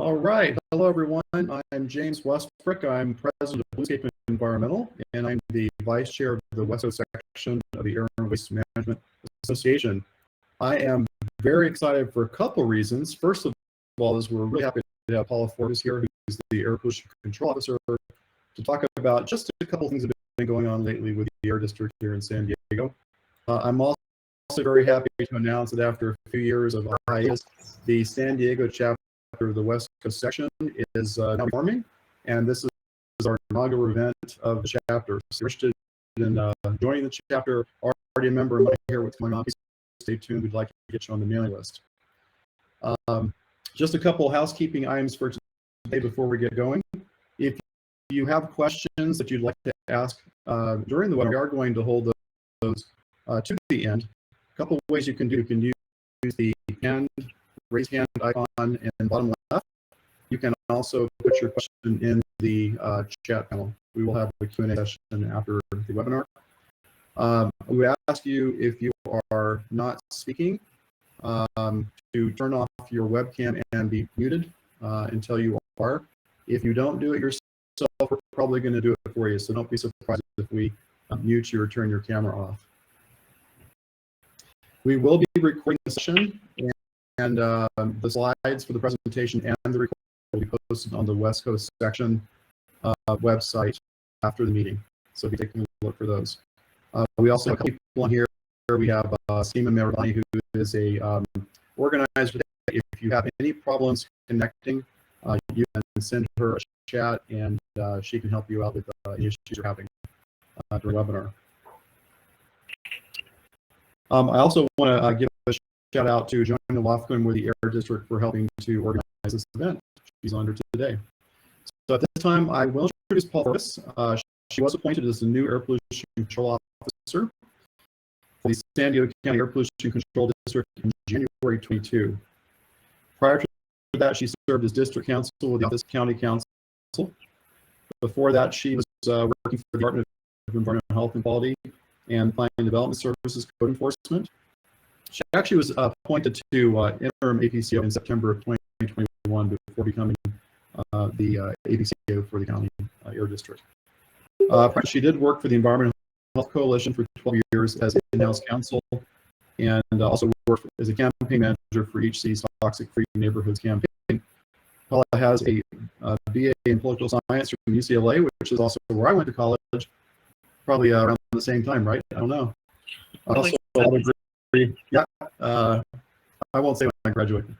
All right. Hello, everyone. I'm James Westbrook. I'm president of Bluescape Environmental, and I'm the vice chair of the West Coast section of the Air and Waste Management Association. I am very excited for a couple reasons. First of all, is we're really happy to have Paula Forbis here, who's the Air Pollution Control Officer, to talk about just a couple of things that have been going on lately with the Air District here in San Diego. I'm also very happy to announce that after a few years of hiatus, the San Diego chapter of the West Coast section is now forming, and this is our inaugural event of the chapter. So if you're interested in joining the chapter, already a member and want to hear what's going on, please stay tuned. We'd like to get you on the mailing list. Just a couple housekeeping items for today before we get going. If you have questions that you'd like to ask during the webinar, we are going to hold those to the end. A couple of ways you can do. You can use the raise hand icon in bottom left. You can also put your question in the chat panel. We will have a Q&A session after the webinar. We ask you, if you are not speaking, to turn off your webcam and be muted until you are. If you don't do it yourself, we're probably going to do it for you, so don't be surprised if we mute you or turn your camera off. We will be recording the session, and the slides for the presentation and the recording will be posted on the West Coast section website after the meeting. So be taking a look for those. We also have a couple people on here. We have Seema Meravani, who is a organizer. If you have any problems connecting, you can send her a chat, and she can help you out with any issues you're having during the webinar. I also want to give a shout out to Joanna Lofgren with the Air District for helping to organize this event. She's on here today. So at this time, I will introduce Paula Forbis. She was appointed as the new Air Pollution Control Officer for the San Diego County Air Pollution Control District in January 22. Prior to that, she served as district counsel with the Office County Council. Before that, she was working for the Department of Environmental Health and Quality and Planning and Development Services Code Enforcement. She actually was appointed to interim APCO in September of 2021 before becoming the APCO for the county air district. She did work for the Environmental Health Coalition for 12 years as in-house counsel, and also worked as a campaign manager for HC's Toxic Free Neighborhoods campaign. Paula has a BA in political science from UCLA, which is also where I went to college, probably around the same time, right? I don't know. Also, yeah, I won't say when I graduated.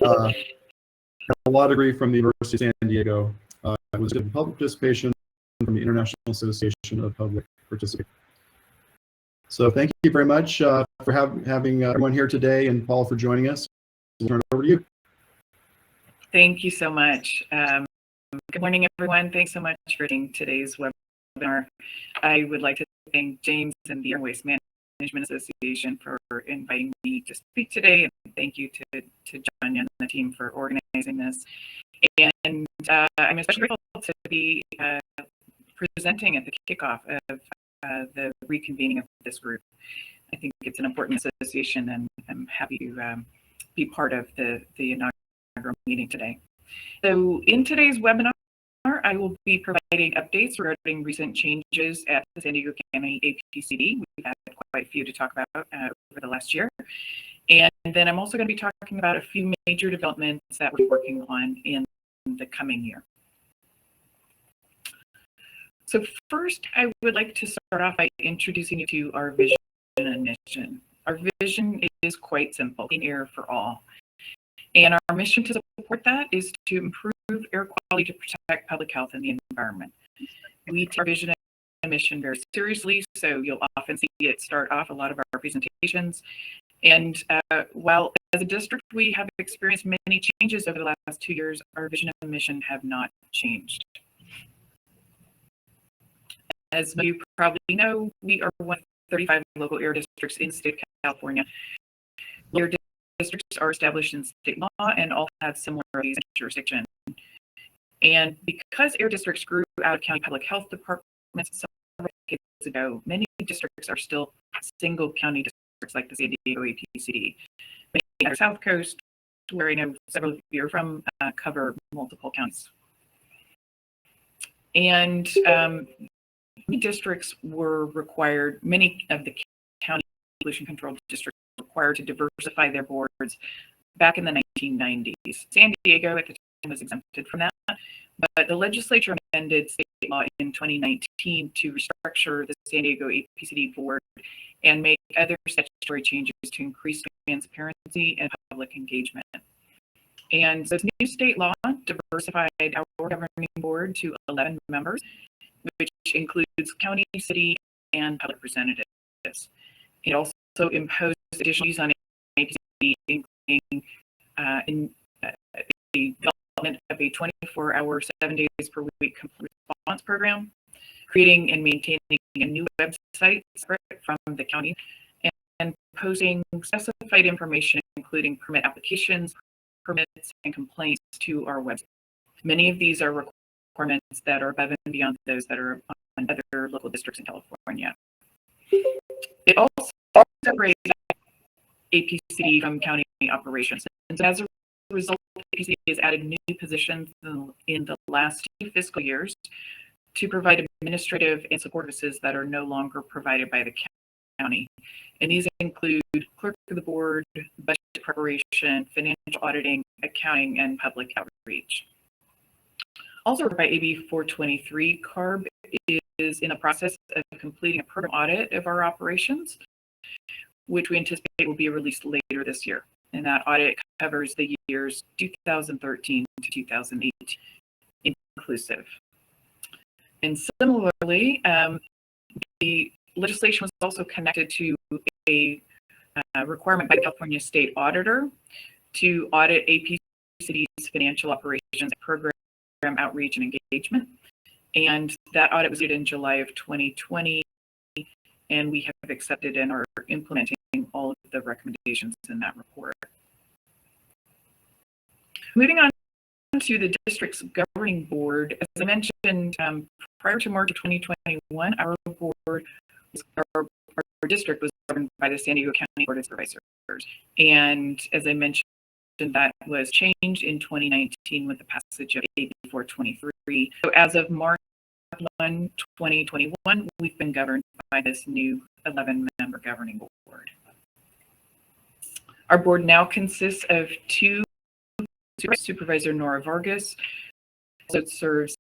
A law degree from the University of San Diego. I was in public participation from the International Association of Public Participants. So thank you very much for having everyone here today, and Paul for joining us. We'll turn it over to you. Thank you so much. Good morning, everyone. Thanks so much for joining today's webinar. I would like to thank James and the Air Waste Management Association for inviting me to speak today, and thank you to John and the team for organizing this. And I'm especially grateful to be presenting at the kickoff of the reconvening of this group. I think it's an important association, and I'm happy to be part of the inaugural meeting today. So in today's webinar, I will be providing updates regarding recent changes at the San Diego County APCD. We've had quite a few to talk about over the last year. And then I'm also going to be talking about a few major developments that we're working on in the coming year. So first, I would like to start off by introducing you to our vision and mission. Our vision is quite simple: clean air for all. And our mission to support that is to improve air quality to protect public health and the environment. We take our vision and mission very seriously, so you'll often see it start off a lot of our presentations. And while as a district we have experienced many changes over the last 2 years, our vision and mission have not changed. As you probably know, we are one of 35 local air districts in the state of California. Air districts are established in state law and all have similarities in jurisdiction. And because air districts grew out of county public health departments several decades ago, many districts are still single county districts like the San Diego APCD. Many are South Coast where I know several of you are from, cover multiple counties. And districts were required, many of the county pollution control districts were required to diversify their boards back in the 1990s. San Diego at the time was exempted from that, but the legislature amended state law in 2019 to restructure the San Diego APCD board and make other statutory changes to increase transparency and public engagement. And so this new state law diversified our governing board to 11 members, which includes county, city, and public representatives. It also imposed additional duties on APCD, including the development of a 24-hour, 7 days per week complete response program, creating and maintaining a new website separate from the county, and posting specified information, including permit applications, permits, and complaints to our website. Many of these are requirements that are above and beyond those that are on other local districts in California. It also separates APCD from county operations. And so as a result, APCD has added new positions in the last 2 fiscal years to provide administrative and support services that are no longer provided by the county. And these include clerk of the board, budget preparation, financial auditing, accounting, and public outreach. Also by AB 423, CARB is in the process of completing a program audit of our operations, which we anticipate will be released later this year. And that audit covers the years 2013 to 2008 inclusive. And similarly, the legislation was also connected to a requirement by the California State Auditor to audit APCD's financial operations, program outreach, and engagement. And that audit was due in July of 2020, and we have accepted and are implementing all of the recommendations in that report. Moving on to the district's governing board, as I mentioned, prior to March of 2021, our district was governed by the San Diego County Board of Supervisors. And as I mentioned, that was changed in 2019 with the passage of AB 423. So as of March 1, 2021, we've been governed by this new 11-member governing board. Our board now consists of 2 Supervisor Nora Vargas, also serves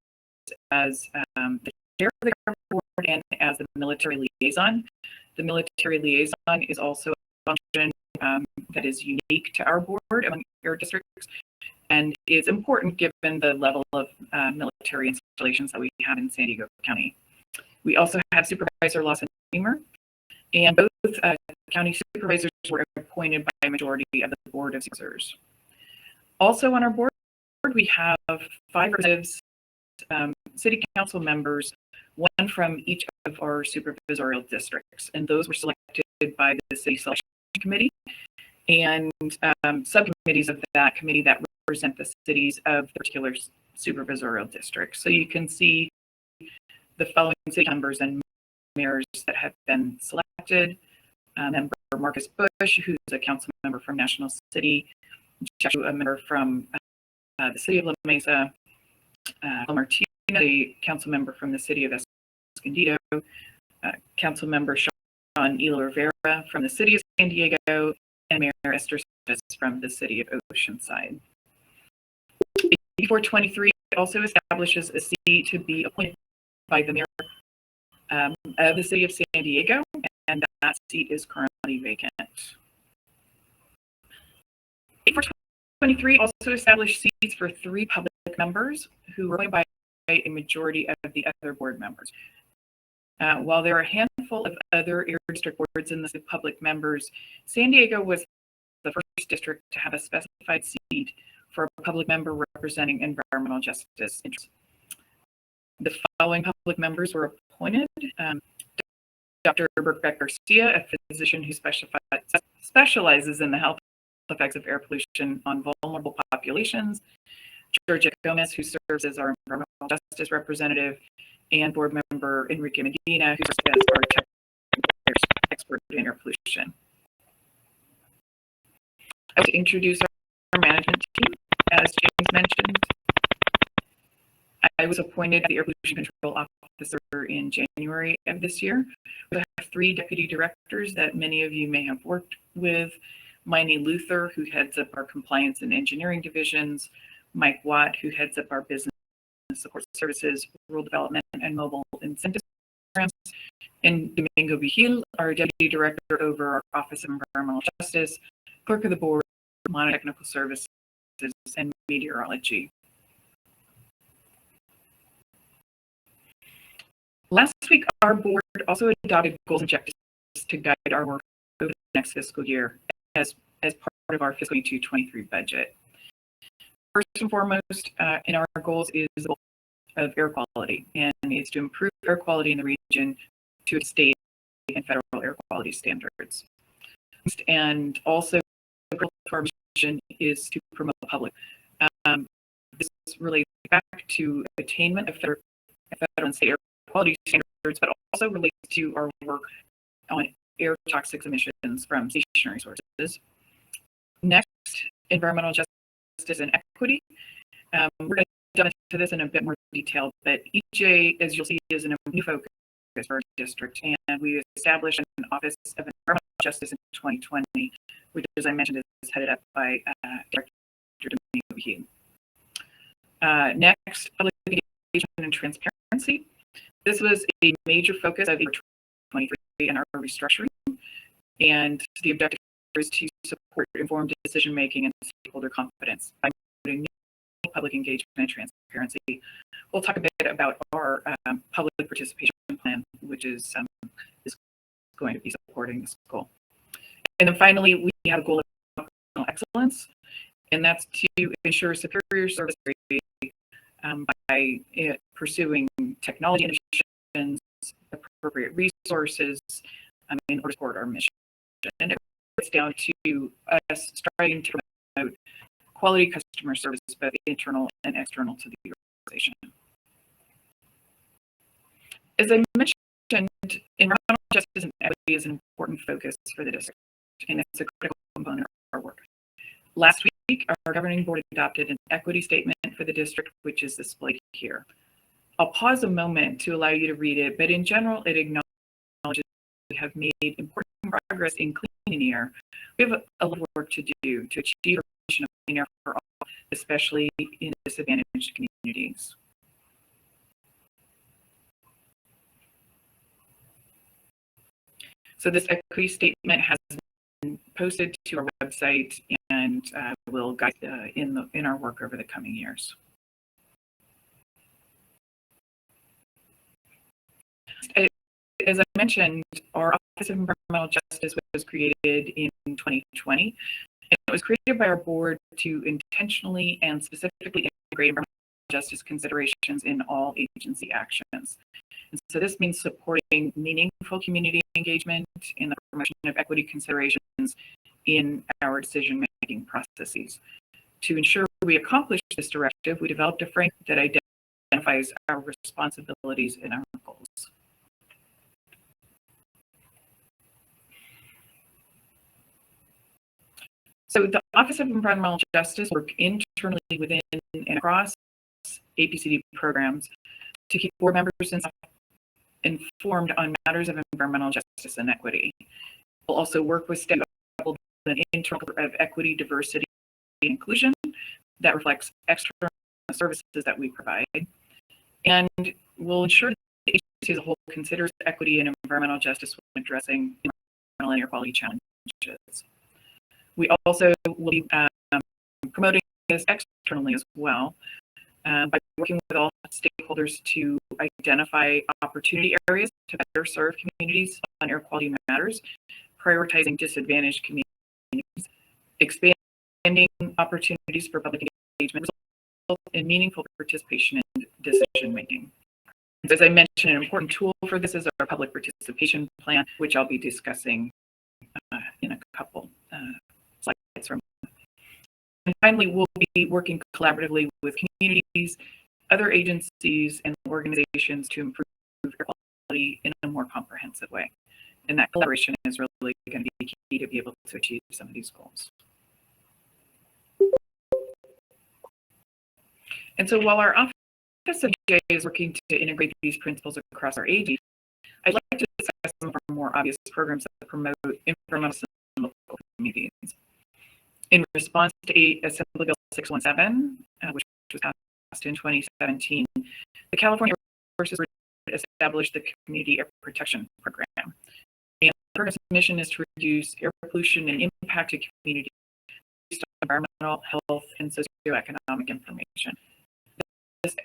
as the chair of the governing board and as the military liaison. The military liaison is also a function that is unique to our board among our districts and is important given the level of military installations that we have in San Diego County. We also have Supervisor Lawson Beamer, and both county supervisors were appointed by a majority of the Board of Supervisors. Also on our board, we have 5 representatives, city council members, 1 from each of our supervisorial districts, and those were selected by the City Selection Committee and subcommittees of that committee that represent the cities of the particular supervisorial district. So you can see the following city members and mayors that have been selected. Member Marcus Bush, who's a council member from National City, a member from the city of La Mesa, Martina, a council member from the city of Escondido, council member Sean Elo Rivera from the city of San Diego, and Mayor Esther from the city of Oceanside. AB 423 also establishes a seat to be appointed by the mayor of the city of San Diego, and that seat is currently vacant. AB 423 also established seats for 3 public members who were appointed by a majority of the other board members. While there are a handful of other district boards in the public members, San Diego was the first district to have a specified seat for a public member representing environmental justice interests. The following public members were appointed: Dr. Birkbeck Garcia, a physician who specializes in the health effects of air pollution on vulnerable populations; Georgia Gomez, who serves as our environmental justice representative; and board member Enrique Medina, who serves as our technical expert in air pollution. I would introduce management team, as James mentioned. I was appointed the Air Pollution Control Officer in January of this year. I have 3 deputy directors that many of you may have worked with. Miney Luther, who heads up our compliance and engineering divisions, Mike Watt, who heads up our business support services, rural development, and mobile incentive programs, and Domingo Vigil, our deputy director over our Office of Environmental Justice, clerk of the board, monotechnical services, and meteorology. Last week, our board also adopted goals and objectives to guide our work over the next fiscal year as part of our fiscal 2022-23 budget. First and foremost in our goals is the goal of air quality, and it's to improve air quality in the region to state and federal air quality standards. And also, our mission is to promote public. This relates back to attainment of federal and state air quality standards, but also relates to our work on air toxic emissions from stationary sources. Next, environmental justice and equity. We're going to dive into this in a bit more detail, but EJ, as you'll see, is a new focus for our district, and we established an Office of Environmental Justice in 2020, which, as I mentioned, is headed up by Director Domingo Vigil. Next, public engagement and transparency. This was a major focus of 2023 and our restructuring, and the objective is to support informed decision-making and stakeholder confidence by promoting public engagement and transparency. We'll talk a bit about our public participation plan, which is going to be supporting this goal. And then finally, we have a goal of operational excellence, and that's to ensure superior service by pursuing technology innovations, appropriate resources in order to support our mission. And it gets down to us striving to promote quality customer service, both internal and external to the organization. As I mentioned, environmental justice and equity is an important focus for the district, and it's a critical component of our work. Last week, our governing board adopted an equity statement for the district, which is displayed here. I'll pause a moment to allow you to read it, but in general, it acknowledges we have made important progress in clean air. We have a lot of work to do to achieve our mission of clean air for all, especially in disadvantaged communities. So this equity statement has been posted to our website and will guide in our work over the coming years. As I mentioned, our Office of Environmental Justice was created in 2020, and it was created by our board to intentionally and specifically integrate environmental justice considerations in all agency actions. And so this means supporting meaningful community engagement in the promotion of equity considerations in our decision-making processes. To ensure we accomplish this directive, we developed a framework that identifies our responsibilities and our goals. So the Office of Environmental Justice work internally within and across APCD programs to keep board members informed on matters of environmental justice and equity. We'll also work with staff to build an internal of equity, diversity, and inclusion that reflects external services that we provide. And we'll ensure that the agency as a whole considers equity and environmental justice when addressing environmental and air quality challenges. We also will be promoting this externally as well by working with all stakeholders to identify opportunity areas to better serve communities on air quality matters, prioritizing disadvantaged communities, expanding opportunities for public engagement, and meaningful participation in decision making. As I mentioned, an important tool for this is our public participation plan, which I'll be discussing in a couple slides from. And finally, we'll be working collaboratively with communities, other agencies, and organizations to improve air quality in a more comprehensive way. And that collaboration is really going to be key to be able to achieve some of these goals. And so while our Office of J is working to integrate these principles across our agency, I'd like to discuss some of our more obvious programs that promote environmental in local communities. In response to Assembly Bill 617, which was passed in 2017, the California Air Force established the Community Air Protection Program. And the program's mission is to reduce air pollution and impact to communities based on environmental, health, and socioeconomic information. This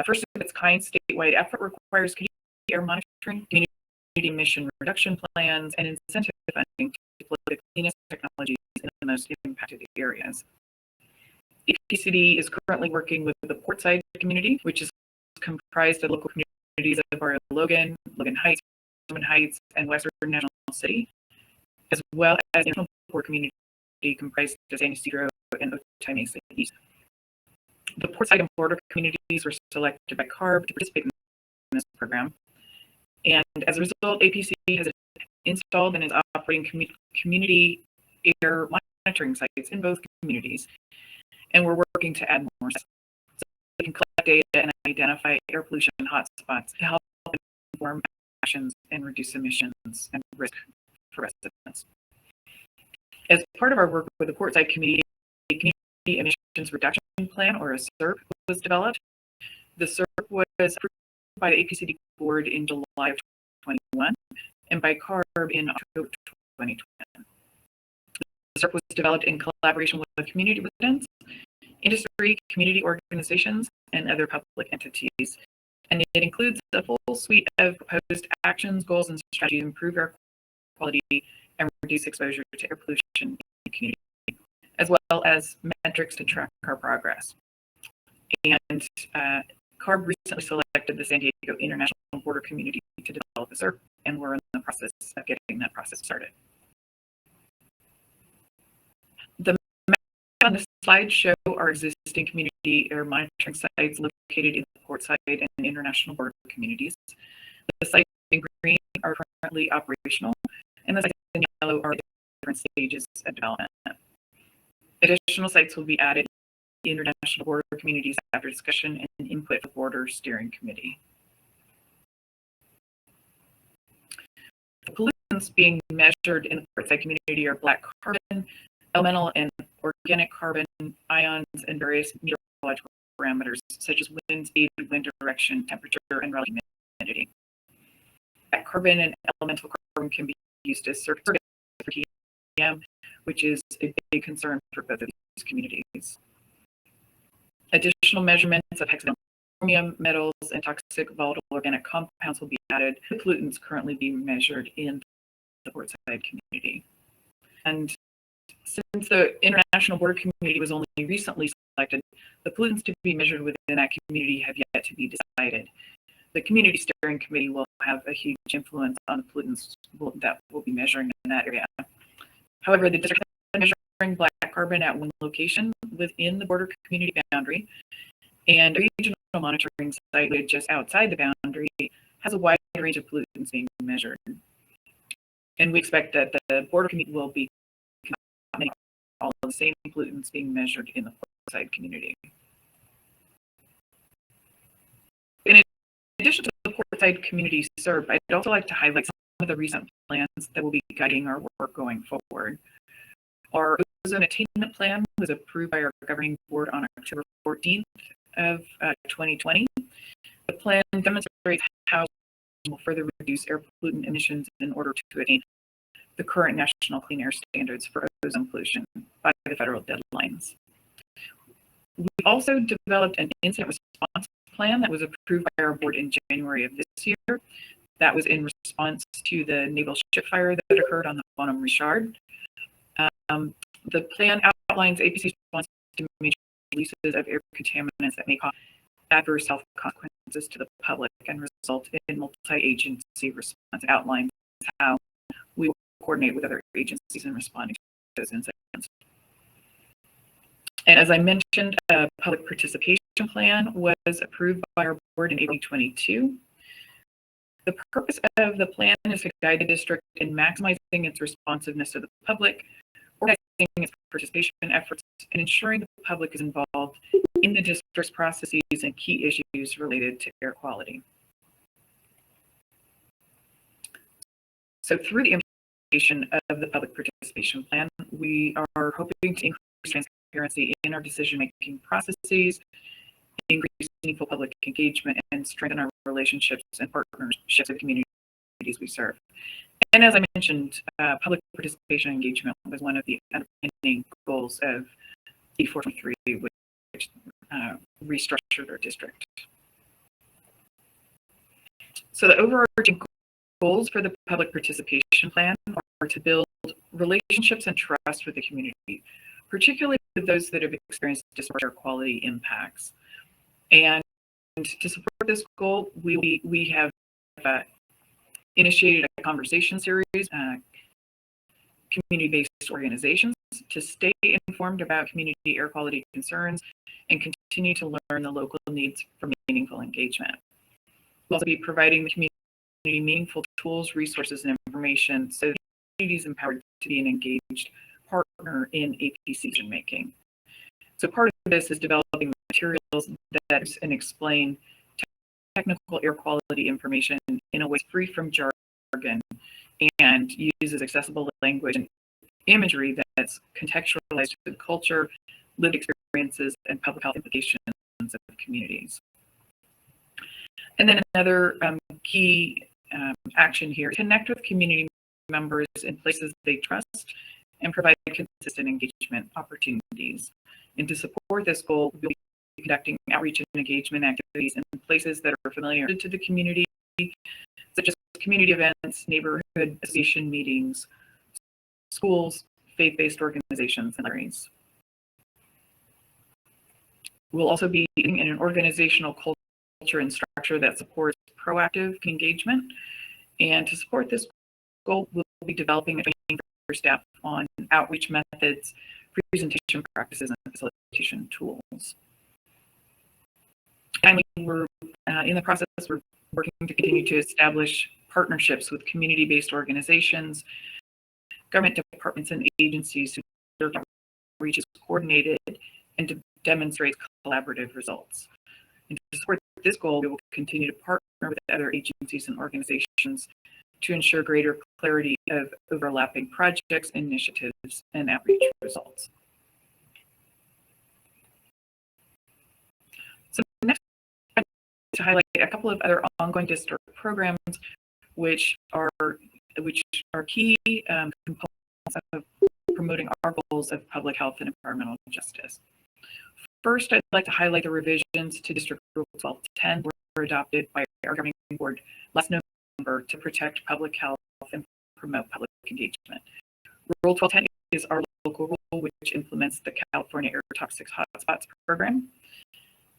first of its kind statewide effort requires community air monitoring, community emission reduction plans, and incentive funding to deploy the cleanest technologies in the most impacted areas. APCD is currently working with the Portside community, which is comprised of local communities of Barrio Logan, Logan Heights, and Western National City, as well as the Port community comprised of San Ysidro and Otay Mesa East. The Portside and border communities were selected by CARB to participate in this program. And as a result, APCD has installed and is operating community air monitoring sites in both communities. And we're working to add more sites so we can collect data and identify air pollution hotspots to help inform actions and reduce emissions and risk for residents. As part of our work with the Portside Community Emissions Reduction Plan, or a SERP, was developed. The SERP was approved by the APCD board in July of 2021 and by CARB in October 2020. The SERP was developed in collaboration with community residents, industry, community organizations, and other public entities. And it includes a full suite of proposed actions, goals, and strategies to improve air quality and reduce exposure to air pollution in the community, as well as metrics to track our progress. And CARB recently selected the San Diego International Border Community to develop a SERP, and we're in the process of getting that process started. The map on this slide show our existing community air monitoring sites located in the Portside and international border communities. The sites in green are currently operational, and the sites in yellow are at different stages of development. Additional sites will be added to international border communities after discussion and input of border steering committee. The pollutants being measured in the Portside community are black carbon, elemental and organic carbon, ions, and various meteorological parameters such as wind speed, wind direction, temperature, and relative humidity. Black carbon and elemental carbon can be used as surface for TM, which is a big concern for both of these communities. Additional measurements of hexagonal chromium, metals, and toxic volatile organic compounds will be added to pollutants currently being measured in the Portside community. And since the international border community was only recently selected, the pollutants to be measured within that community have yet to be decided. The community steering committee will have a huge influence on the pollutants that we'll be measuring in that area. However, the district is measuring black carbon at one location within the border community boundary, and a regional monitoring site just outside the boundary has a wide range of pollutants being measured. And we expect that the border community will be all of the same pollutants being measured in the Portside community. In addition to the Portside community SERP, I'd also like to highlight some of the recent plans that will be guiding our work going forward. Our Ozone Attainment Plan was approved by our governing board on October 14th of 2020. The plan demonstrates how we will further reduce air pollutant emissions in order to attain the current national clean air standards for ozone pollution by the federal deadlines. We also developed an incident response plan that was approved by our board in January of this year. That was in response to the naval ship fire that occurred on the Bonhomme Richard. The plan outlines APC's response to major releases of air contaminants that may cause adverse health consequences to the public and result in multi-agency response. It outlines how we will coordinate with other agencies in responding to those incidents. And as I mentioned, a public participation plan was approved by our board in April 2022. The purpose of the plan is to guide the district in maximizing its responsiveness to the public, organizing its participation efforts, and ensuring the public is involved in the district's processes and key issues related to air quality. So through the implementation of the public participation plan, we are hoping to increase transparency in our decision-making processes, increase meaningful public engagement, and strengthen our relationships and partnerships with communities we serve. And as I mentioned, public participation and engagement was one of the underpinning goals of D423, which restructured our district. So the overarching goals for the public participation plan are to build relationships and trust with the community, particularly with those that have experienced air quality impacts. And to support this goal, we have initiated a conversation series, community-based organizations, to stay informed about community air quality concerns and continue to learn the local needs for meaningful engagement. We'll also be providing the community meaningful tools, resources, and information so the community is empowered to be an engaged partner in APCD decision making. So part of this is developing materials that and explain technical air quality information in a way free from jargon and uses accessible language and imagery that's contextualized to the culture, lived experiences, and public health implications of communities. And then another key action here, connect with community members in places they trust and provide consistent engagement opportunities. And to support this goal, we'll be conducting outreach and engagement activities in places that are familiar to the community, such as community events, neighborhood association meetings, schools, faith-based organizations, and libraries. We'll also be in an organizational culture and structure that supports proactive engagement. And to support this goal, we'll be developing a training for staff on outreach methods, presentation practices, and facilitation tools. Finally, we're in the process, we're working to continue to establish partnerships with community-based organizations, government departments, and agencies who outreach is coordinated and to demonstrate collaborative results. And to support this goal, we will continue to partner with other agencies and organizations to ensure greater clarity of overlapping projects, initiatives, and outreach results. So next, I'd like to highlight a couple of other ongoing district programs which are key components of promoting our goals of public health and environmental justice. First, I'd like to highlight the revisions to District Rule 1210 were adopted by our governing board last November to protect public health and promote public engagement. Rule 1210 is our local rule which implements the California Air Toxics Hotspots program.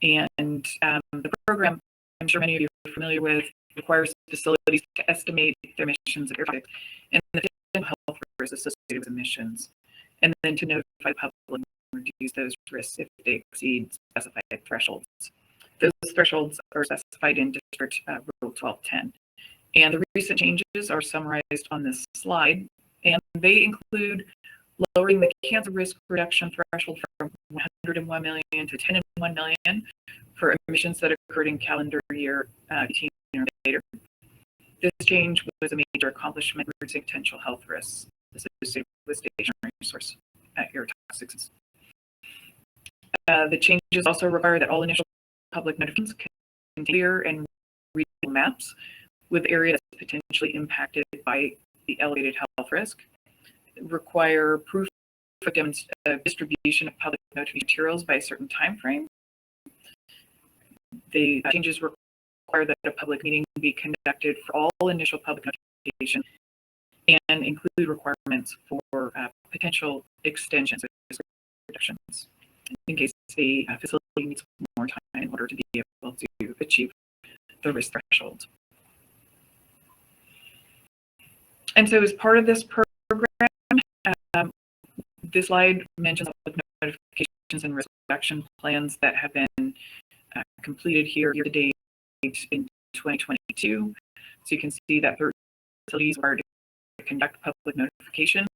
And the program, I'm sure many of you are familiar with, requires facilities to estimate their emissions of air toxics and the potential health risks associated with emissions, and then to notify the public and reduce those risks if they exceed specified thresholds. Those thresholds are specified in District Rule 1210. And the recent changes are summarized on this slide, and they include lowering the cancer risk reduction threshold from 101 million to 10 and 1 million for emissions that occurred in calendar year 18 or later. This change was a major accomplishment reducing potential health risks associated with stationary source air toxics. The changes also require that all initial public notifications contain clear and readable maps with areas potentially impacted by the elevated health risk, require proof of distribution of public notification materials by a certain time frame. The changes require that a public meeting be conducted for all initial public notification and include requirements for potential extensions or reductions in case the facility needs more time in order to be able to achieve the risk thresholds. And so as part of this program, this slide mentions notifications and risk reduction plans that have been completed here year to date in 2022. So you can see that facilities are to conduct public notification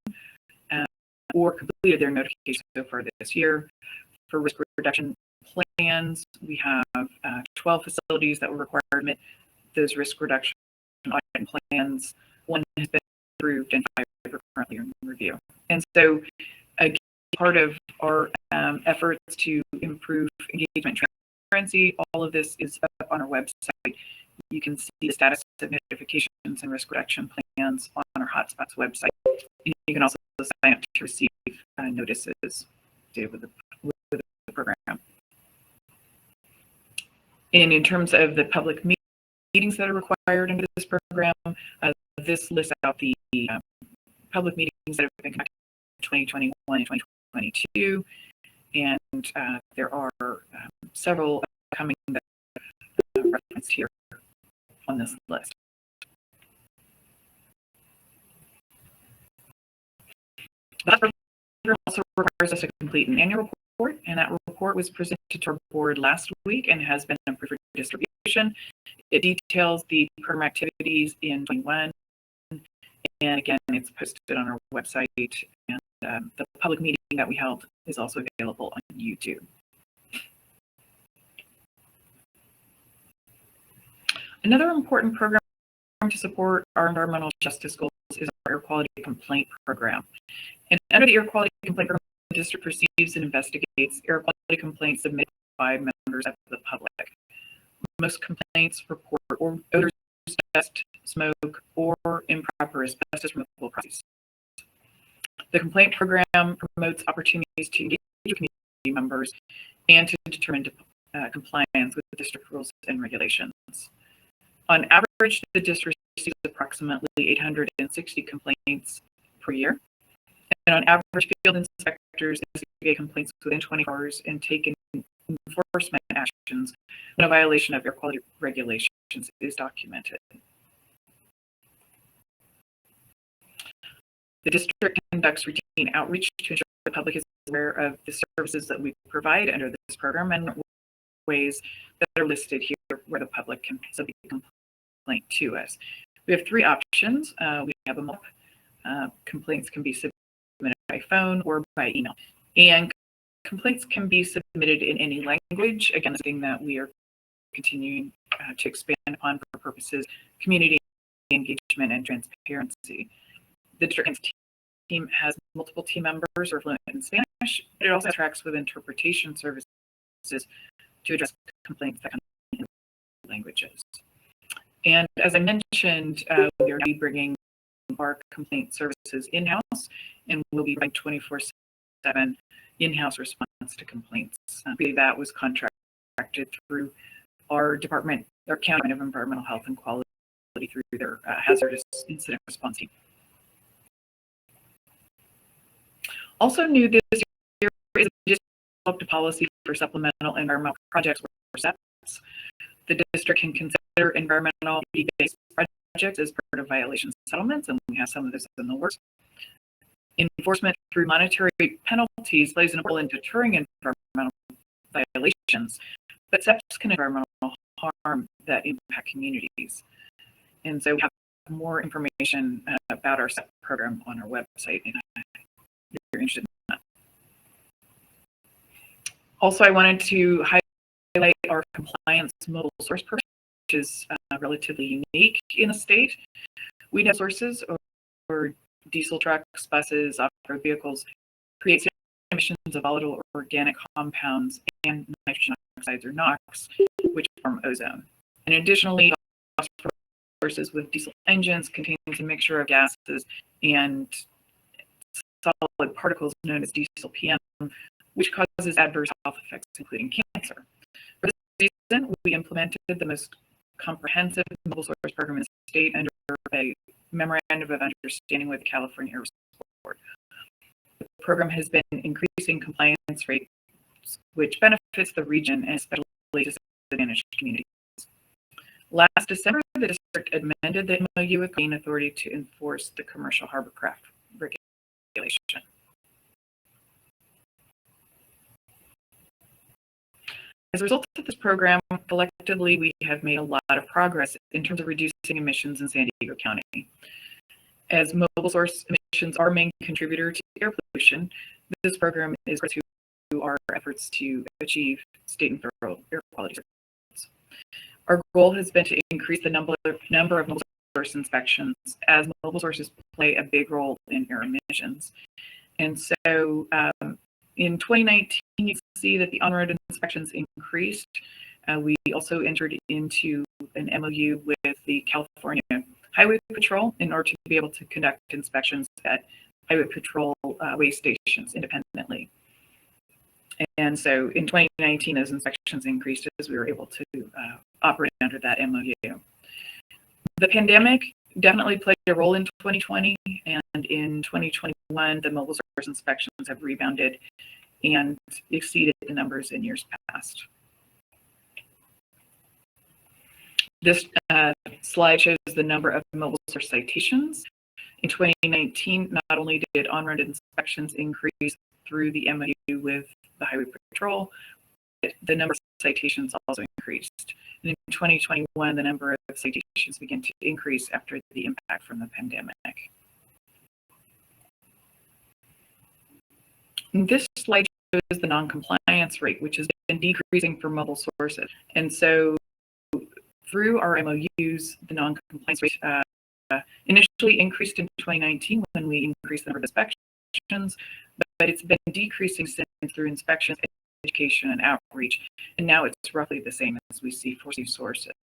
or completed their notification so far this year for risk reduction plans. We have 12 facilities that were required to admit those risk reduction audit plans. 1 has been approved and 5 are currently in review. And so a part of our efforts to improve engagement transparency, all of this is up on our website. You can see the status of notifications and risk reduction plans on our hotspots website. And you can also sign up to receive notices with the program. And in terms of the public meetings that are required under this program, this lists out the public meetings that have been conducted in 2021 and 2022, and there are several coming that are referenced here on this list. That program also requires us to complete an annual report, and that report was presented to our board last week and has been approved for distribution. It details the program activities in 21, and again, it's posted on our website, and the public meeting that we held is also available on YouTube. Another important program to support our environmental justice goals is our air quality complaint program. And under the air quality complaint program, the district receives and investigates air quality complaints submitted by members of the public. Most complaints report odors, dust, smoke, or improper asbestos removal processes. The complaint program promotes opportunities to engage with community members and to determine compliance with district rules and regulations. On average, the district receives approximately 860 complaints per year. And on average, field inspectors investigate complaints within 24 hours and take enforcement actions when a violation of air quality regulations is documented. The district conducts routine outreach to ensure the public is aware of the services that we provide under this program and ways that are listed here where the public can submit a complaint to us. We have 3 options. We have a map. Complaints can be submitted by phone or by email. And complaints can be submitted in any language. Again, something that we are continuing to expand upon for purposes community engagement and transparency. The district team has multiple team members who are fluent in Spanish, but it also tracks with interpretation services to address complaints that come in languages. And as I mentioned, we are bringing our complaint services in-house, and we'll be running 24/7 in-house response to complaints. That was contracted through our department, our County of Environmental Health and Quality, through their hazardous incident response team. Also new this year is a policy for supplemental environmental projects, or SEPs. The district can consider environmental based projects as part of violation settlements, and we have some of this in the works. Enforcement through monetary penalties plays an role in deterring environmental violations, but SEPs can environmental harm that impact communities. And so we have more information about our SEP program on our website, and if you're interested in that. Also, I wanted to highlight our compliance mobile source program, which is relatively unique in the state. We have sources or diesel trucks, buses, off-road vehicles create emissions of volatile organic compounds and nitrogen oxides, or NOx, which form ozone. And additionally, sources with diesel engines contains a mixture of gases and solid particles known as diesel PM, which causes adverse health effects, including cancer. For this reason, we implemented the most comprehensive mobile source program in the state under a memorandum of understanding with the California Air Board. The program has been increasing compliance rates, which benefits the region and especially disadvantaged communities. Last December, the district amended the MOU with Clean Authority to enforce the commercial harbor craft regulation. As a result of this program, collectively, we have made a lot of progress in terms of reducing emissions in San Diego County. As mobile source emissions are a main contributor to air pollution, this program is to our efforts to achieve state and federal air quality standards. Our goal has been to increase the number of mobile source inspections, as mobile sources play a big role in air emissions. And so in 2019, you see that the on-road inspections increased. We also entered into an MOU with the California Highway Patrol in order to be able to conduct inspections at Highway Patrol way stations independently. And so in 2019, those inspections increased as we were able to operate under that MOU. The pandemic definitely played a role in 2020, and in 2021, the mobile source inspections have rebounded and exceeded the numbers in years past. This slide shows the number of mobile source citations. In 2019, not only did on-road inspections increase through the MOU with the Highway Patrol, but the number of citations also increased. And in 2021, the number of citations began to increase after the impact from the pandemic. And this slide shows the non-compliance rate, which has been decreasing for mobile sources. And so through our MOUs, the non-compliance rate initially increased in 2019 when we increased the number of inspections, but it's been decreasing since through inspections, education, and outreach. And now it's roughly the same as we see for sources.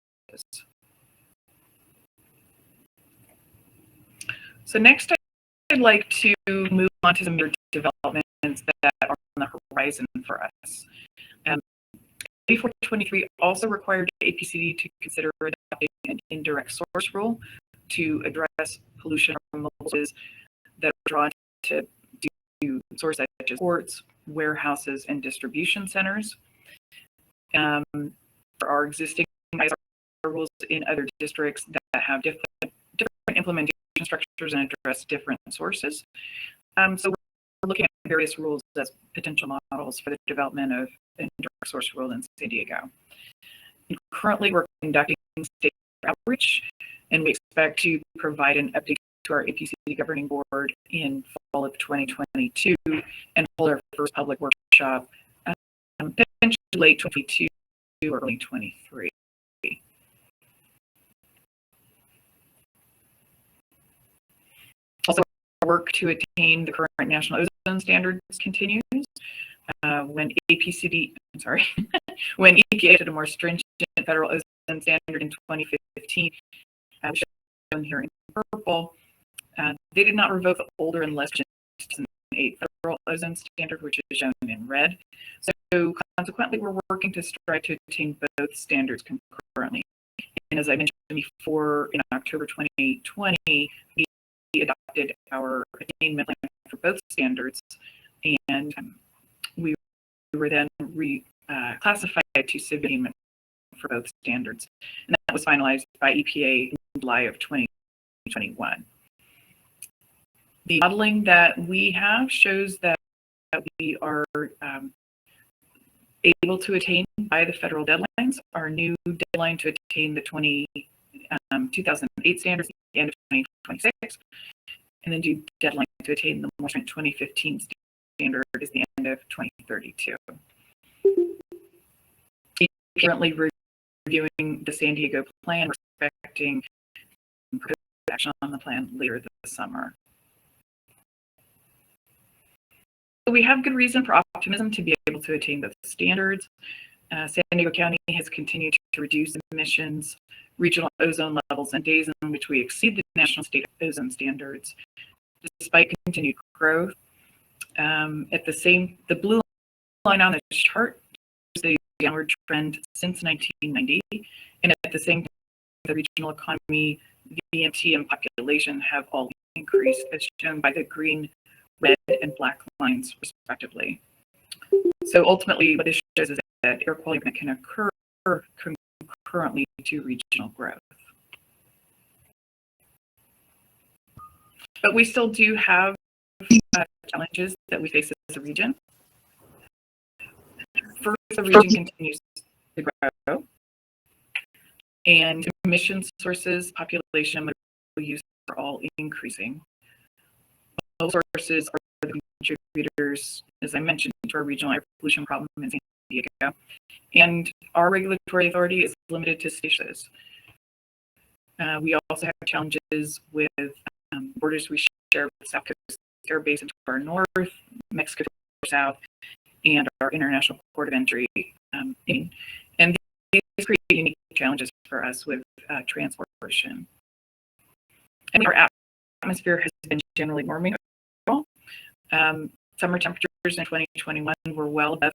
So next, I'd like to move on to some other developments that are on the horizon for us. AB 423 also required APCD to consider adopting an indirect source rule to address pollution from mobile sources that are drawn to sources such as ports, warehouses, and distribution centers. There are existing rules in other districts that have different implementation structures and address different sources. So we're looking at various rules as potential models for the development of an indirect source rule in San Diego. And currently, we're conducting state outreach, and we expect to provide an update to our APCD governing board in fall of 2022 and hold our first public workshop potentially late 2022 or early 2023. Also, our work to attain the current national ozone standards continues. When when EPA did a more stringent federal ozone standard in 2015, shown here in purple, they did not revoke the older and less stringent 2008 federal ozone standard, which is shown in red. So consequently, we're working to strive to attain both standards concurrently. And as I mentioned before, in October 2020, we adopted our attainment plan for both standards, and we were then classified to civil for both standards. And that was finalized by EPA in July of 2021. The modeling that we have shows that we are able to attain by the federal deadlines. Our new deadline to attain the 2008 standards at the end of 2026, and then the deadline to attain the more recent 2015 standard is the end of 2032. We're currently reviewing the San Diego plan, expecting action on the plan later this summer. So we have good reason for optimism to be able to attain both standards. San Diego County has continued to reduce emissions, regional ozone levels, and days in which we exceed the national state ozone standards, despite continued growth. The blue line on the chart is the downward trend since 1990, and at the same time, the regional economy, VMT, and population have all increased, as shown by the green, red, and black lines, respectively. So ultimately, what this shows is that air quality can occur concurrently to regional growth. But we still do have challenges that we face as a region. First, the region continues to grow, and emission sources, population, and use are all increasing. Mobile sources are the contributors, as I mentioned, to our regional air pollution problem in San Diego. And our regulatory authority is limited to stations. We also have challenges with borders we share with South Coast Air Base to our north, Mexico to our south, and our international port of entry. And these create unique challenges for us with transportation. And our atmosphere has been generally warming. Summer temperatures in 2021 were well above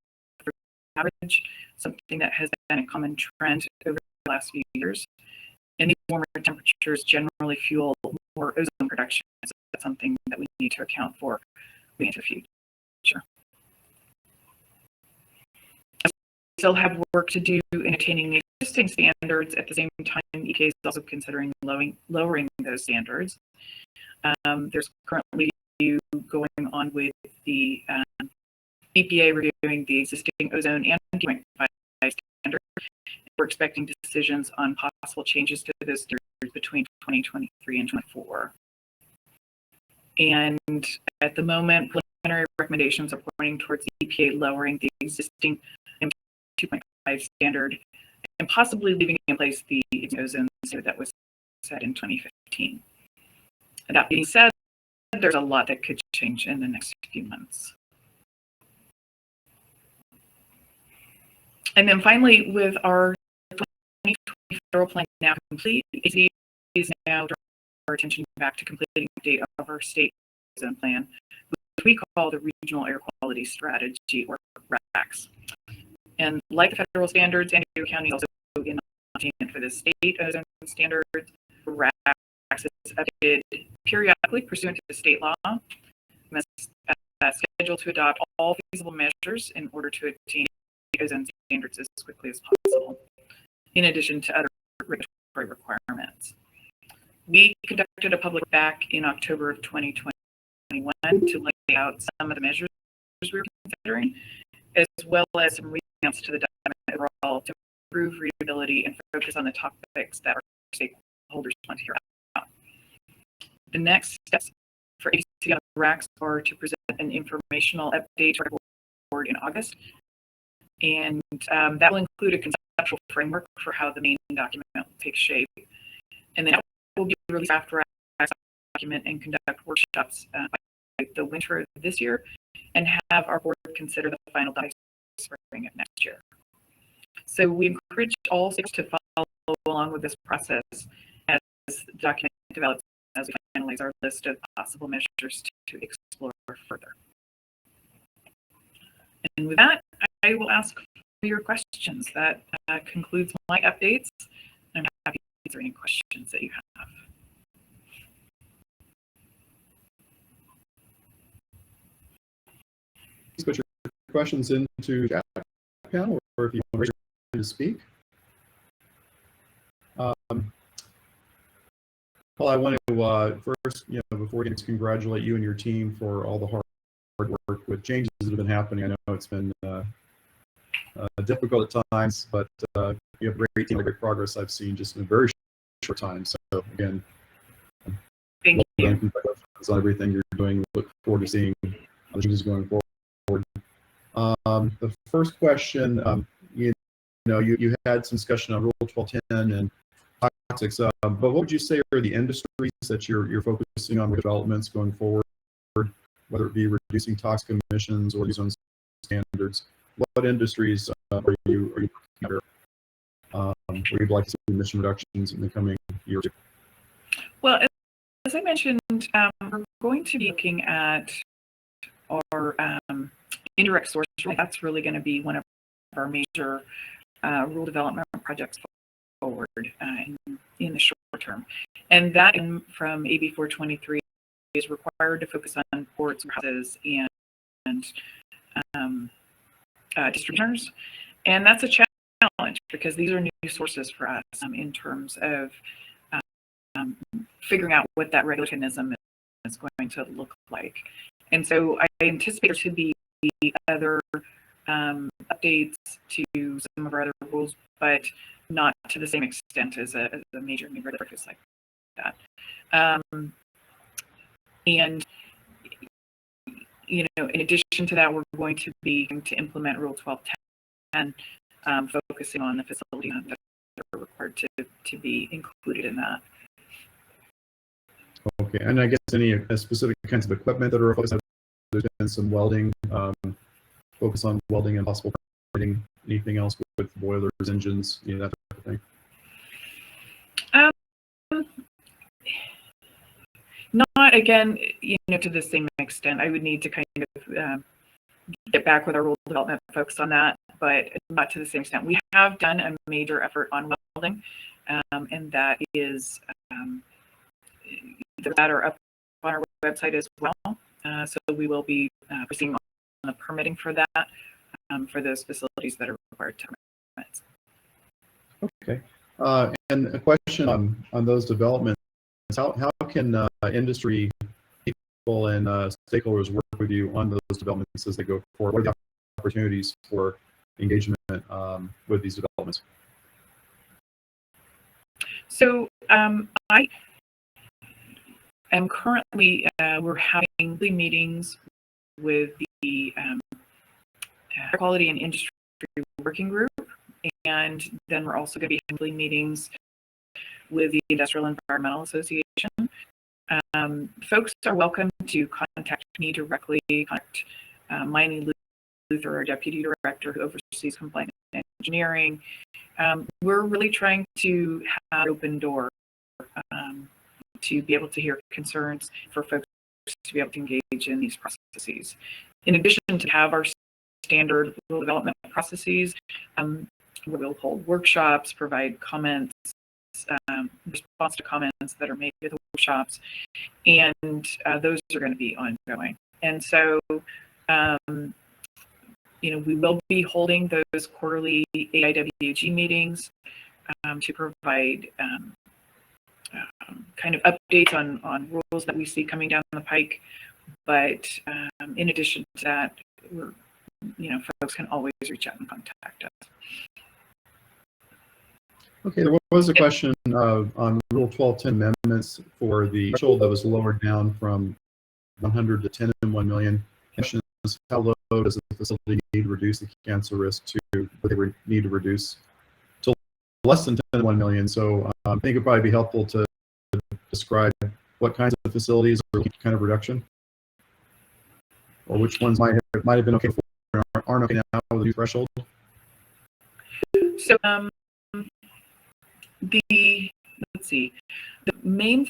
average, something that has been a common trend over the last few years. And these warmer temperatures generally fuel more ozone production. So that's something that we need to account for into the future. We still have work to do in attaining the existing standards. At the same time, EPA is also considering lowering those standards. There's currently review going on with the EPA reviewing the existing ozone and 2.5 standard. We're expecting decisions on possible changes to those standards between 2023 and 2024. And at the moment, preliminary recommendations are pointing towards the EPA lowering the existing 2.5 standard and possibly leaving in place the ozone standard that was set in 2015. And that being said, there's a lot that could change in the next few months. And then finally, with our 2020 federal plan now complete, APCD is now drawing our attention back to completing the update of our state ozone plan, which we call the Regional Air Quality Strategy, or RAQS. And like the federal standards, San Diego County also in for the state ozone standards, RAQS is updated periodically pursuant to the state law. Scheduled to adopt all feasible measures in order to attain ozone standards as quickly as possible, in addition to other regulatory requirements. We conducted a public back in October of 2021 to lay out some of the measures we were considering, as well as some revamps to the document overall to improve readability and focus on the topics that our stakeholders want to hear about. The next steps for APCD on the RAQS are to present an informational update to our board in August. And that will include a conceptual framework for how the main document will take shape. And then we'll be released after our document and conduct workshops by the winter of this year and have our board consider the final document spring of next year. So we encourage all stakeholders to follow along with this process as the document develops as we finalize our list of possible measures to explore further. And with that, I will ask for your questions. That concludes my updates. I'm happy to answer any questions that you have. Please put your questions into the chat panel, or if you want to raise your hand to speak. Paul, I want to first, before we get to congratulate you and your team for all the hard work with changes that have been happening. I know it's been difficult at times, but you have a great team, great progress I've seen just in a very short time. So again, thank you. Congratulations on everything you're doing. Look forward to seeing other changes going forward. The first question, you had some discussion on Rule 1210 and toxics, but what would you say are the industries that you're focusing on with developments going forward, whether it be reducing toxic emissions or ozone standards? What industries are you where you'd like to see emission reductions in the coming year or two? Well, as I mentioned, we're going to be looking at our indirect source. That's really going to be one of our major rule development projects forward in the short term. And that from AB 423 is required to focus on ports, warehouses, and distributors. And that's a challenge because these are new sources for us in terms of figuring out what that regulatory mechanism is going to look like. And so I anticipate there should be other updates to some of our other rules, but not to the same extent as a major new regulatory focus like that. And in addition to that, we're going to be to implement Rule 1210, focusing on the facility that are required to be included in that. Okay, and I guess any specific kinds of equipment that are focused on, there's been some welding, focus on welding and possible permitting, anything else with boilers, engines, that type of thing? Not, again, to the same extent. I would need to kind of get back with our rule development folks on that, but not to the same extent. We have done a major effort on welding, and that is that are up on our website as well. So we will be proceeding on the permitting for that, for those facilities that are required to permit. Okay, and a question on those developments. How can industry people and stakeholders work with you on those developments as they go forward? What are the opportunities for engagement with these developments? So I am currently, we're having weekly meetings with the Air Quality and Industry Working Group, and then we're also going to be having weekly meetings with the Industrial Environmental Association. Folks are welcome to contact me directly, contact Miney Luther, our Deputy Director who oversees compliance and engineering. We're really trying to have an open door to be able to hear concerns for folks to be able to engage in these processes. In addition to have our standard rule development processes, we'll hold workshops, provide comments, response to comments that are made at the workshops, and those are going to be ongoing. And so, we will be holding those quarterly AIWG meetings to provide kind of updates on rules that we see coming down the pike. But in addition to that, folks can always reach out and contact us. Okay, there was a question on Rule 1210 amendments for the threshold that was lowered down from 100 to 10 and 1 million. How low does the facility need to reduce the cancer risk to what they need to reduce to less than 10 and 1 million? So I think it'd probably be helpful to describe what kinds of facilities are kind of reduction, or which ones might have been okay before aren't okay now with the new threshold. So let's see, the main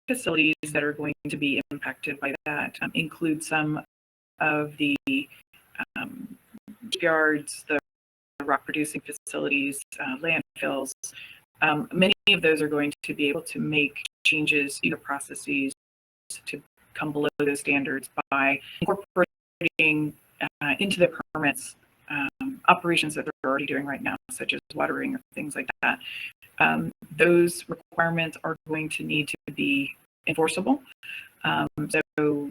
facilities that are going to be impacted by that include some of the yards, the rock producing facilities, landfills. Many of those are going to be able to make changes to processes to come below those standards by incorporating into the permits operations that they're already doing right now, such as watering or things like that. Those requirements are going to need to be enforceable. So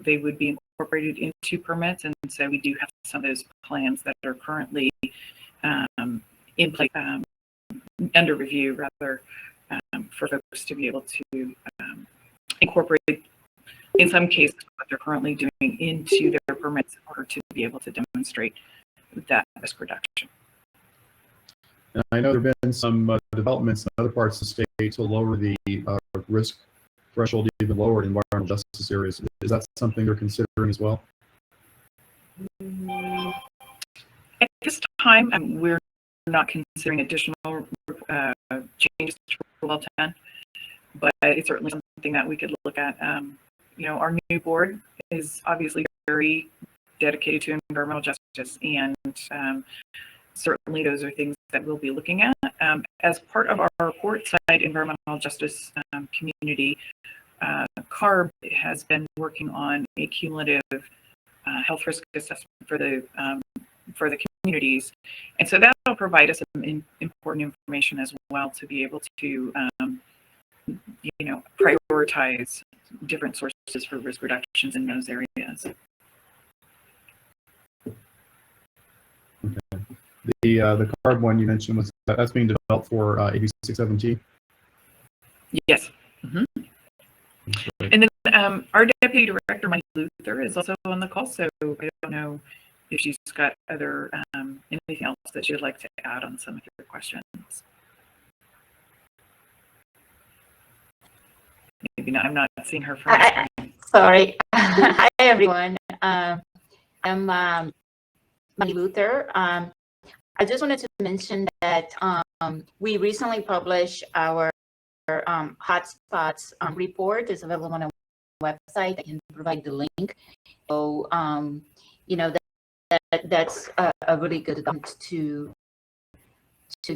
they would be incorporated into permits. And so we do have some of those plans that are currently in place, under review, rather, for folks to be able to incorporate, in some cases, what they're currently doing into their permits in order to be able to demonstrate that risk reduction. And I know there have been some developments in other parts of the state to lower the risk threshold even lower in environmental justice areas. Is that something they're considering as well? At this time, we're not considering additional changes to Rule 10, but it's certainly something that we could look at. Our new board is obviously very dedicated to environmental justice, and certainly those are things that we'll be looking at. As part of our Port Side environmental justice community, CARB has been working on a cumulative health risk assessment for the communities, and so that'll provide us some important information as well to be able to prioritize different sources for risk reductions in those areas. Okay. The CARB one you mentioned that's being developed for AB 617. Yes. Mm-hmm. And the our Deputy Director, Mike Luther, is also on the call, so I don't know if she's got other anything else that you'd like to add on some of your questions. Maybe not. I'm not seeing her from. Sorry. Hi, everyone. I'm Mike Luther. I just wanted to mention that we recently published our hotspots report. It's available on our website. I can provide the link. So, you know, that's a really good attempt to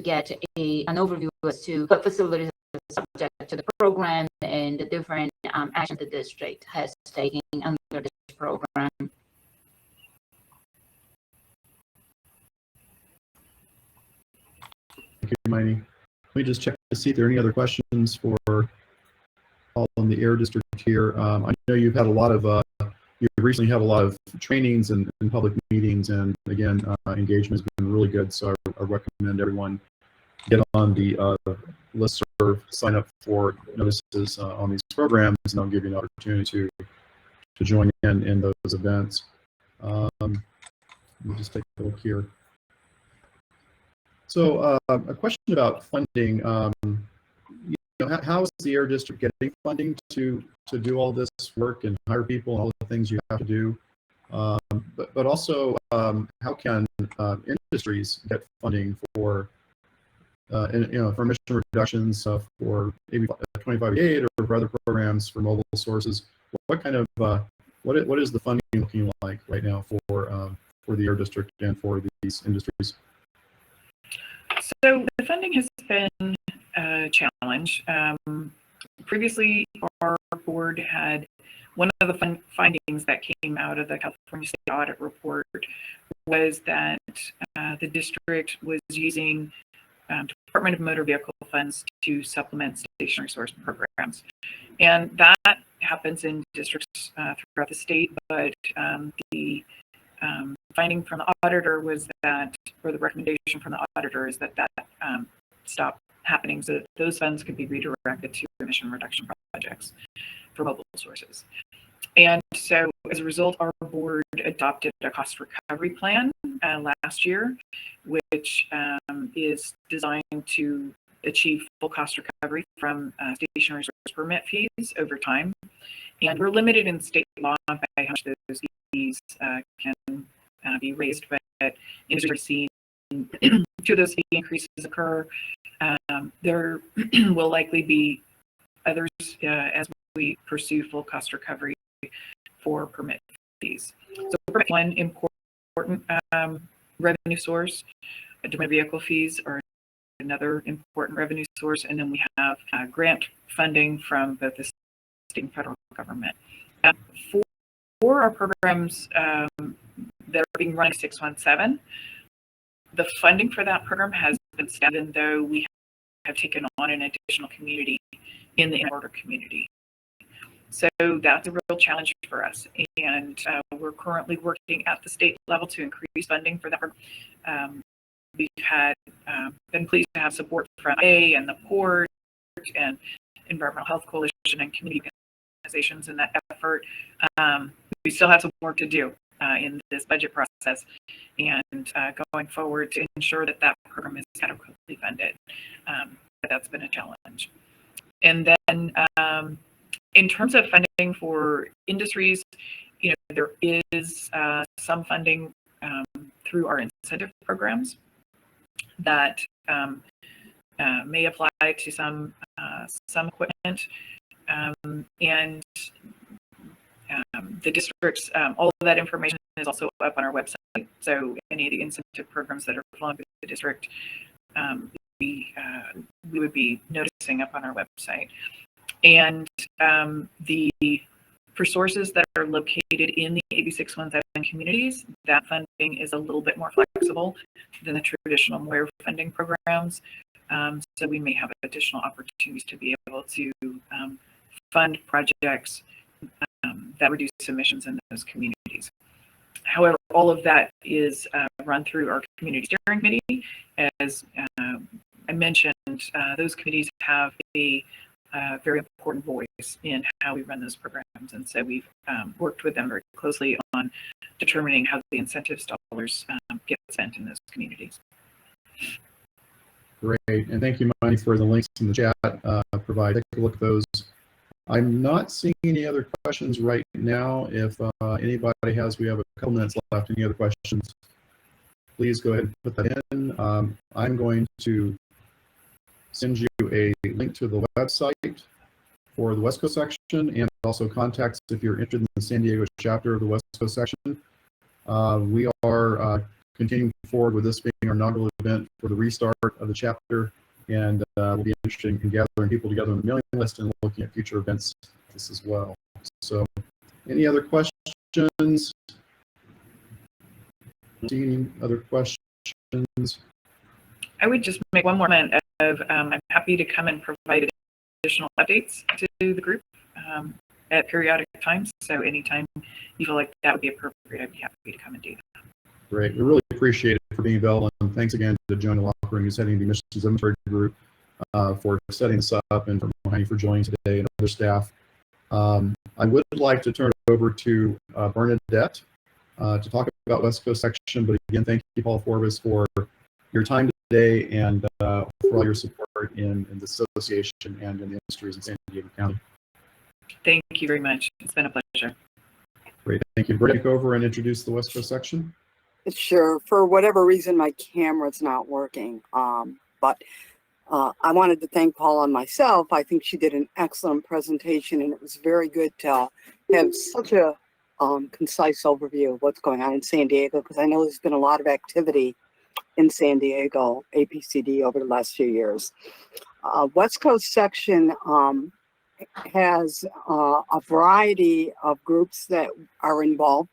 get an overview as to what facilities are subject to the program and the different actions the district has taken under this program. Thank you, Miney. Let me just check to see if there are any other questions for Paul in the Air District here. I know you've had a lot of, you recently have a lot of trainings and public meetings, and again, engagement has been really good. So I recommend everyone get on the listserv, sign up for notices on these programs, and I'll give you an opportunity to join in those events. Let me just take a look here. So a question about funding. You know, how is the Air District getting funding to do all this work and hire people and all the things you have to do? But also, how can industries get funding for for emission reductions for maybe 2588 or for other programs for mobile sources? What kind of what is the funding looking like right now for the Air District and for these industries? So the funding has been a challenge. Previously, our board had one of the findings that came out of the California State Audit Report was that the district was using Department of Motor Vehicle funds to supplement station resource programs. And that happens in districts throughout the state, but the finding from the auditor was that, or the recommendation from the auditor is that stop happening so that those funds could be redirected to emission reduction projects for mobile sources. And so as a result, our board adopted a cost recovery plan last year, which is designed to achieve full cost recovery from station resource permit fees over time. And we're limited in state law by how much those fees can be raised, but industry seen two of those fee increases occur. There will likely be others as we pursue full cost recovery for permit fees. So permit one important revenue source. Motor vehicle fees are another important revenue source, and then we have grant funding from both the state and federal government. For our programs that are being run 617, the funding for that program has been stepped, even though we have taken on an additional community in the border community. So that's a real challenge for us, and we're currently working at the state level to increase funding for that program. We've had been pleased to have support from A and the Port and Environmental Health Coalition and community organizations in that effort. We still have some work to do in this budget process and going forward to ensure that that program is adequately funded. But that's been a challenge. And then in terms of funding for industries, you know, there is some funding through our incentive programs that may apply to some equipment, and the districts. All of that information is also up on our website. So any of the incentive programs that are flowing through the district, we would be noticing up on our website. And for sources that are located in the AB 617 communities, that funding is a little bit more flexible than the traditional MOIR funding programs. So we may have additional opportunities to be able to fund projects that reduce emissions in those communities. However, all of that is run through our community steering committee. As I mentioned, those committees have a very important voice in how we run those programs. And so we've worked with them very closely on determining how the incentives dollars get spent in those communities. Great, and thank you, Monty, for the links in the chat provided. Take a look at those. I'm not seeing any other questions right now. If anybody has, we have a couple minutes left. Any other questions? Please go ahead and put that in. I'm going to send you a link to the website for the West Coast section, and also contacts if you're interested in the San Diego chapter of the West Coast section. We are continuing forward with this being our inaugural event for the restart of the chapter, and we'll be interested in gathering people together on the mailing list and looking at future events this as well. So, any other questions? Any other questions? I would just make one more comment of I'm happy to come and provide additional updates to the group at periodic times. So anytime you feel like that would be appropriate, I'd be happy to come and do that. Great. We really appreciate it for being available. And thanks again to Joan Walker, who's heading the emissions inventory group, for setting this up, and for Mahoney for joining today, and other staff. I would like to turn it over to Bernadette to talk about West Coast section. But again, thank you, Paula Forbis, for your time today, and for all your support in the association and in the industries in San Diego County. Thank you very much. It's been a pleasure. Great. Thank you. Take over and introduce the West Coast section. Sure. For whatever reason, my camera's not working. But I wanted to thank Paula and myself. I think she did an excellent presentation, and it was very good to have such a concise overview of what's going on in San Diego, because I know there's been a lot of activity in San Diego, APCD, over the last few years. West Coast section has a variety of groups that are involved.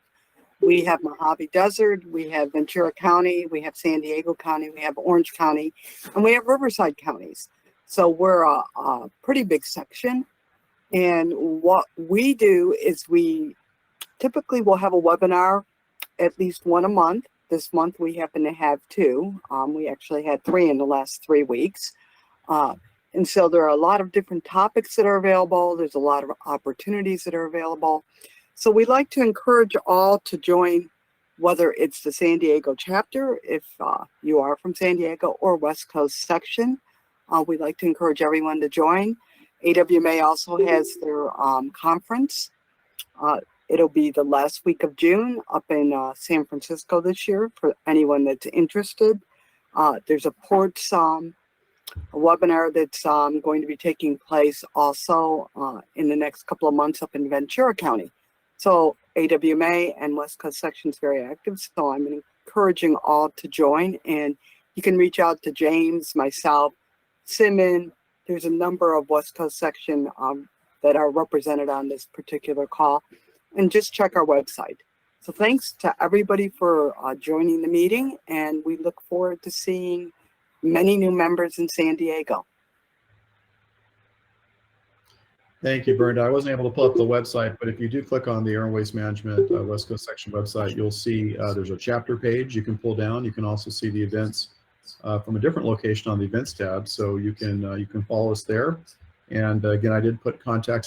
We have Mojave Desert, we have Ventura County, we have San Diego County, we have Orange County, and we have Riverside counties. So we're a pretty big section. And what we do is we typically will have a webinar at least one a month. This month we happen to have two. We actually had 3 in the last 3 weeks. And so there are a lot of different topics that are available. There's a lot of opportunities that are available. So we'd like to encourage all to join, whether it's the San Diego chapter, if you are from San Diego, or West Coast section. We'd like to encourage everyone to join. A&WMA also has their conference. It'll be the last week of June up in San Francisco this year for anyone that's interested. There's a ports webinar that's going to be taking place also in the next couple of months up in Ventura County. So A&WMA and West Coast section is very active, so I'm encouraging all to join, and you can reach out to James, myself, Simon. There's a number of West Coast section that are represented on this particular call, and just check our website. So thanks to everybody for joining the meeting, and we look forward to seeing many new members in San Diego. Thank you, Brenda. I wasn't able to pull up the website, but if you do click on the Air and Waste Management West Coast section website, you'll see there's a chapter page you can pull down. You can also see the events from a different location on the events tab, so you can follow us there. And again, I did put contacts